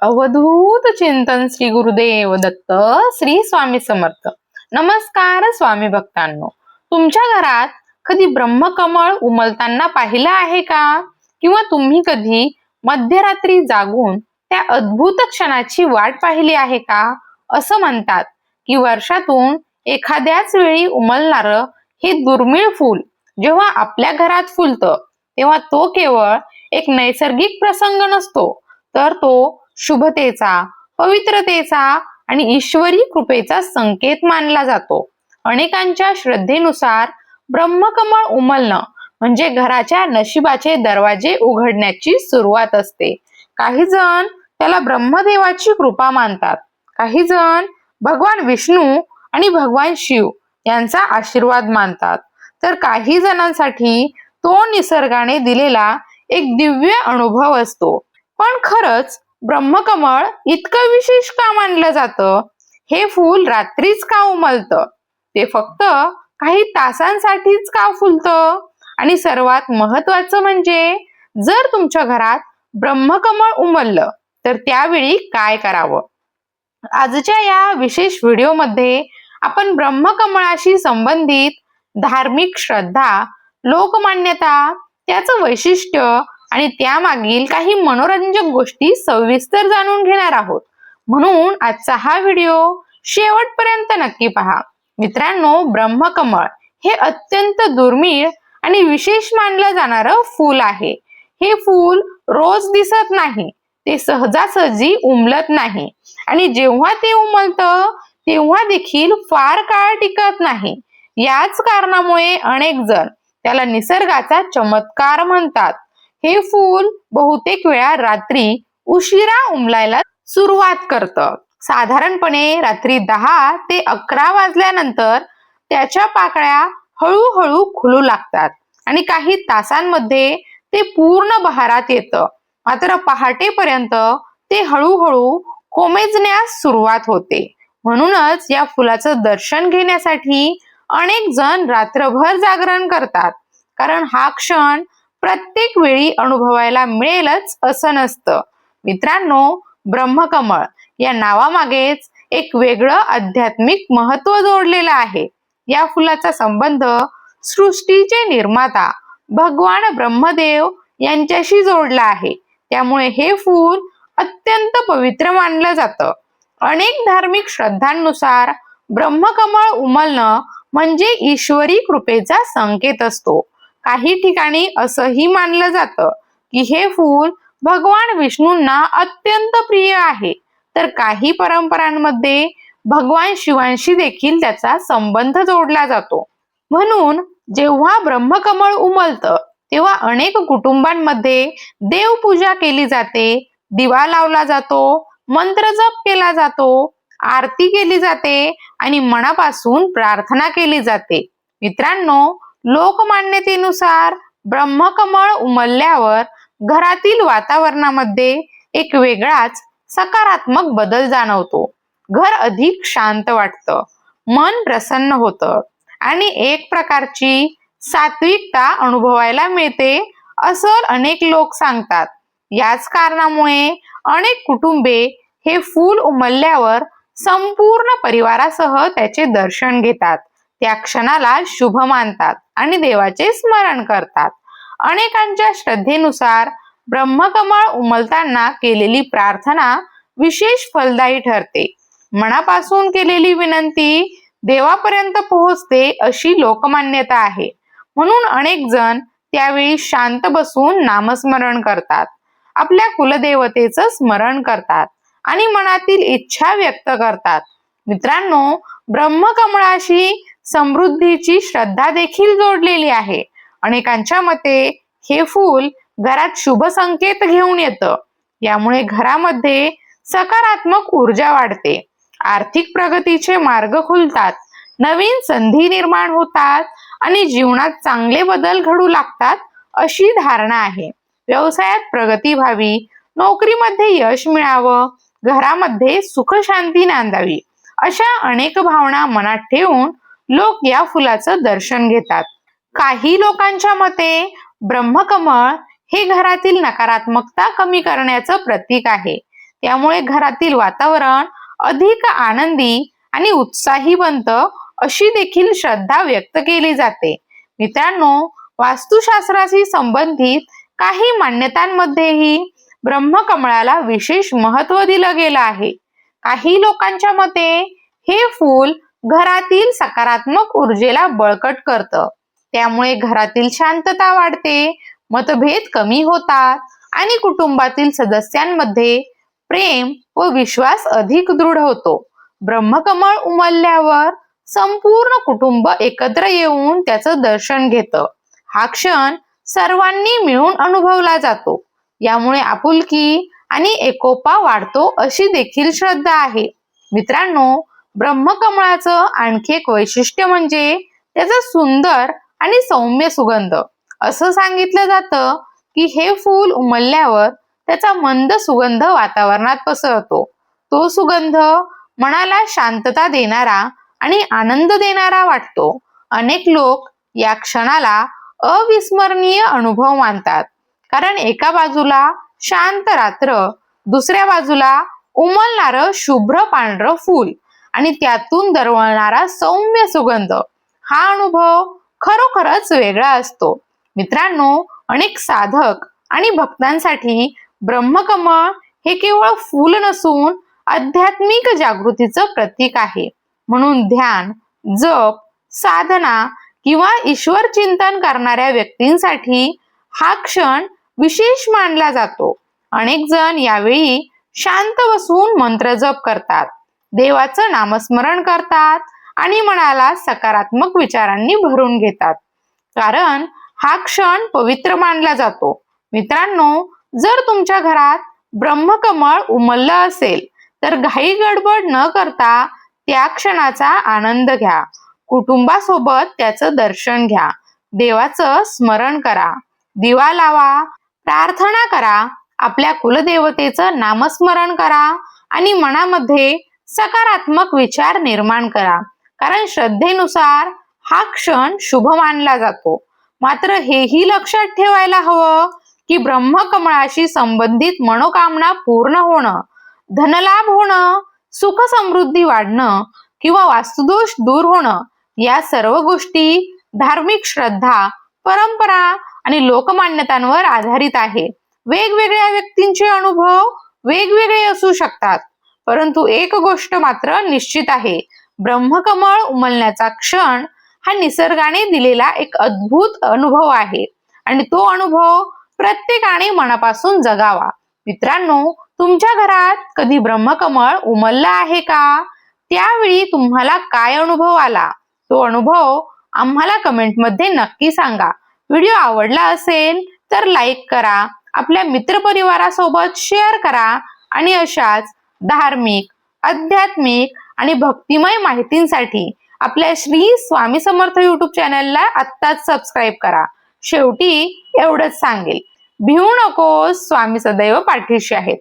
अवधूत चिंतन श्री गुरुदेव दत्त श्री स्वामी समर्थ. नमस्कार स्वामी भक्तांनो, तुमच्या घरात कधी ब्रह्मकमळ उमलताना पाहिलं आहे का? किंवा तुम्ही कधी मध्यरात्री जागून त्या अद्भुत क्षणाची वाट पाहिली आहे का? असं म्हणतात की वर्षातून एखाद्याच वेळी उमलणारं हे दुर्मिळ फूल जेव्हा आपल्या घरात फुलतं तेव्हा तो केवळ एक नैसर्गिक प्रसंग नसतो, तर तो शुभतेचा, पवित्रतेचा आणि ईश्वरी कृपेचा संकेत मानला जातो. अनेकांच्या श्रद्धेनुसार ब्रह्मकमळ उमलणं म्हणजे घराच्या नशिबाचे दरवाजे उघडण्याची सुरुवात असते. काही जण त्याला ब्रह्मदेवाची कृपा मानतात, काही जण भगवान विष्णू आणि भगवान शिव यांचा आशीर्वाद मानतात, तर काही जणांसाठी तो निसर्गाने दिलेला एक दिव्य अनुभव असतो. पण खरंच ब्रह्मकमळ इतकं विशेष का मानलं जातं? हे फूल रात्रीच का उमलतं? ते फक्त काही तासांसाठीच का फुलतं? आणि सर्वात महत्वाचं म्हणजे जर तुमच्या घरात ब्रह्मकमळ उमललं तर त्यावेळी काय करावं? आजच्या या विशेष व्हिडिओमध्ये आपण ब्रह्मकमळाशी संबंधित धार्मिक श्रद्धा, लोकमान्यता, त्याचं वैशिष्ट्य आणि त्यामागील काही मनोरंजक गोष्टी सविस्तर जाणून घेणार आहोत. म्हणून आजचा हा व्हिडिओ शेवटपर्यंत नक्की पहा. मित्रांनो, ब्रह्मकमळ हे अत्यंत दुर्मिळ आणि विशेष मानलं जाणारं फूल आहे. हे फूल रोज दिसत नाही, ते सहजासहजी उमलत नाही आणि जेव्हा ते उमलतं तेव्हा देखील फार काळ टिकत नाही. याच कारणामुळे अनेक जण त्याला निसर्गाचा चमत्कार म्हणतात. हे फूल बहुतेक वेळा रात्री उशिरा उमलायला सुरुवात करतं. साधारणपणे रात्री 10 ते 11 वाजल्यानंतर त्याच्या पाकळ्या हळूहळू खुलू लागतात आणि काही तासांमध्ये ते पूर्ण बहारात येतं. मात्र पहाटेपर्यंत ते हळूहळू कोमेजण्यास सुरुवात होते. म्हणूनच या फुलाचं दर्शन घेण्यासाठी अनेक जण रात्रभर जागरण करतात, कारण हा क्षण प्रत्येक वेळी अनुभवायला मिळेलच असं नसतं. मित्रांनो, ब्रह्मकमळ या नावामागेच एक वेगळं आध्यात्मिक महत्व जोडलेलं आहे. या फुलाचा संबंध सृष्टीचे निर्माता भगवान ब्रह्मदेव यांच्याशी जोडला आहे. त्यामुळे हे फूल अत्यंत पवित्र मानलं जातं. अनेक धार्मिक श्रद्धांनुसार ब्रह्मकमळ उमलणं म्हणजे ईश्वरी कृपेचा संकेत असतो. काही ठिकाणी असंही मानलं जातं की हे फूल भगवान विष्णूंना अत्यंत प्रिय आहे, तर काही परंपरांमध्ये भगवान शिवांशी देखील त्याचा संबंध जोडला जातो. म्हणून जेव्हा ब्रह्मकमळ उमलतं तेव्हा अनेक कुटुंबांमध्ये देवपूजा केली जाते, दिवा लावला जातो, मंत्रजप केला जातो, आरती केली जाते आणि मनापासून प्रार्थना केली जाते. मित्रांनो, लोकमान्यतेनुसार ब्रह्मकमळ उमलल्यावर घरातील वातावरणामध्ये एक वेगळाच सकारात्मक बदल जाणवतो. घर अधिक शांत वाटतं, मन प्रसन्न होतं आणि एक प्रकारची सात्विकता अनुभवायला मिळते असं अनेक लोक सांगतात. याच कारणामुळे अनेक कुटुंबे हे फूल उमलल्यावर संपूर्ण परिवारासह त्याचे दर्शन घेतात, त्या क्षणाला शुभ मानतात आणि देवाचे स्मरण करतात. अनेकांच्या श्रद्धेनुसार ब्रह्मकमळ उमलताना केलेली प्रार्थना विशेष फलदायी ठरते. मनापासून केलेली विनंती देवापर्यंत पोहोचते अशी लोकमान्यता आहे. म्हणून अनेक जण त्यावेळी शांत बसून नामस्मरण करतात, आपल्या कुलदेवतेचं स्मरण करतात आणि मनातील इच्छा व्यक्त करतात. मित्रांनो, ब्रह्मकमळाशी समृद्धीची श्रद्धा देखील जोडलेली आहे. अनेकांच्या मते हे फूल घरात शुभ संकेत घेऊन येतं. यामुळे घरामध्ये सकारात्मक ऊर्जा वाढते, आर्थिक प्रगतीचे मार्ग खुलतात, नवीन संधी निर्माण होतात आणि जीवनात चांगले बदल घडू लागतात अशी धारणा आहे. व्यवसायात प्रगती व्हावी, नोकरीमध्ये यश मिळावं, घरामध्ये सुख शांती नांदावी, अशा अनेक भावना मनात ठेवून लोक या फुलाचं दर्शन घेतात. काही लोकांच्या मते ब्रह्मकमळ हे घरातील नकारात्मकता कमी करण्याचं प्रतीक आहे. त्यामुळे घरातील वातावरण अधिक आनंदी आणि उत्साही बनतं, अशी देखील श्रद्धा व्यक्त केली जाते. मित्रांनो, वास्तुशास्त्राशी संबंधित काही मान्यतांमध्येही ब्रह्मकमळाला विशेष महत्त्व दिलं गेलं आहे. काही लोकांच्या मते हे फूल घरातील सकारात्मक ऊर्जेला बळकट करतं. त्यामुळे घरातील शांतता वाढते, मतभेद कमी होतात आणि कुटुंबातील सदस्यांमध्ये प्रेम व विश्वास अधिक दृढ होतो. ब्रह्मकमळ उमलल्यावर संपूर्ण कुटुंब एकत्र येऊन त्याचं दर्शन घेतं. हा क्षण सर्वांनी मिळून अनुभवला जातो. यामुळे आपुलकी आणि एकोपा वाढतो, अशी देखील श्रद्धा आहे. मित्रांनो, ब्रह्मकमळाचं आणखी एक वैशिष्ट्य म्हणजे त्याचा सुंदर आणि सौम्य सुगंध. असं सांगितलं जातं की हे फूल उमलल्यावर त्याचा मंद सुगंध वातावरणात पसरतो. तो सुगंध मनाला शांतता देणारा आणि आनंद देणारा वाटतो. अनेक लोक या क्षणाला अविस्मरणीय अनुभव मानतात, कारण एका बाजूला शांत रात्र, दुसऱ्या बाजूला उमलणारं शुभ्र पांढरं फूल आणि त्यातून दरवळणारा सौम्य सुगंध. हा अनुभव खरोखरच वेगळा असतो. मित्रांनो, अनेक साधक आणि भक्तांसाठी ब्रह्मकमळ हे केवळ फूल नसून आध्यात्मिक जागृतीचं प्रतीक आहे. म्हणून ध्यान, जप, साधना किंवा ईश्वर चिंतन करणाऱ्या व्यक्तींसाठी हा क्षण विशेष मानला जातो. अनेक जण यावेळी शांत बसून मंत्र जप करतात, देवाचं नामस्मरण करतात आणि मनाला सकारात्मक विचारांनी भरून घेतात, कारण हा क्षण पवित्र मानला जातो. मित्रांनो, जर तुमच्या घरात ब्रह्मकमळ उमललं असेल तर घाई गडबड न करता त्या क्षणाचा आनंद घ्या. कुटुंबासोबत त्याचं दर्शन घ्या, देवाचं स्मरण करा, दिवा लावा, प्रार्थना करा, आपल्या कुलदेवतेचं नामस्मरण करा आणि मनामध्ये सकारात्मक विचार निर्माण करा, कारण श्रद्धेनुसार हा क्षण शुभ मानला जातो. मात्र हेही लक्षात ठेवायला हवं की ब्रह्मकमळाशी संबंधित मनोकामना पूर्ण होणं, धनलाभ होणं, सुख समृद्धी वाढणं किंवा वास्तुदोष दूर होणं या सर्व गोष्टी धार्मिक श्रद्धा, परंपरा आणि लोकमान्यतांवर आधारित आहे. वेगवेगळ्या व्यक्तींचे अनुभव वेगवेगळे असू शकतात, परंतु एक गोष्ट मात्र निश्चित आहे, ब्रह्मकमळ उमलण्याचा क्षण हा निसर्गाने दिलेला एक अद्भुत अनुभव आहे आणि तो अनुभव प्रत्येकाने मनापासून जगावा. मित्रांनो, तुमच्या घरात कधी ब्रह्मकमळ उमललं आहे का? त्यावेळी तुम्हाला काय अनुभव आला? तो अनुभव आम्हाला कमेंटमध्ये नक्की सांगा. व्हिडिओ आवडला असेल तर लाईक करा, आपल्या मित्रपरिवारासोबत शेअर करा आणि अशाच धार्मिक, आध्यात्मिक आणि भक्तिमय माहितींसाठी आपल्या श्री स्वामी समर्थ YouTube चॅनलला आत्ताच सबस्क्राईब करा. शेवटी एवढंच सांगेल, भिवू नकोस, स्वामी सदैव पाठीशी आहेत.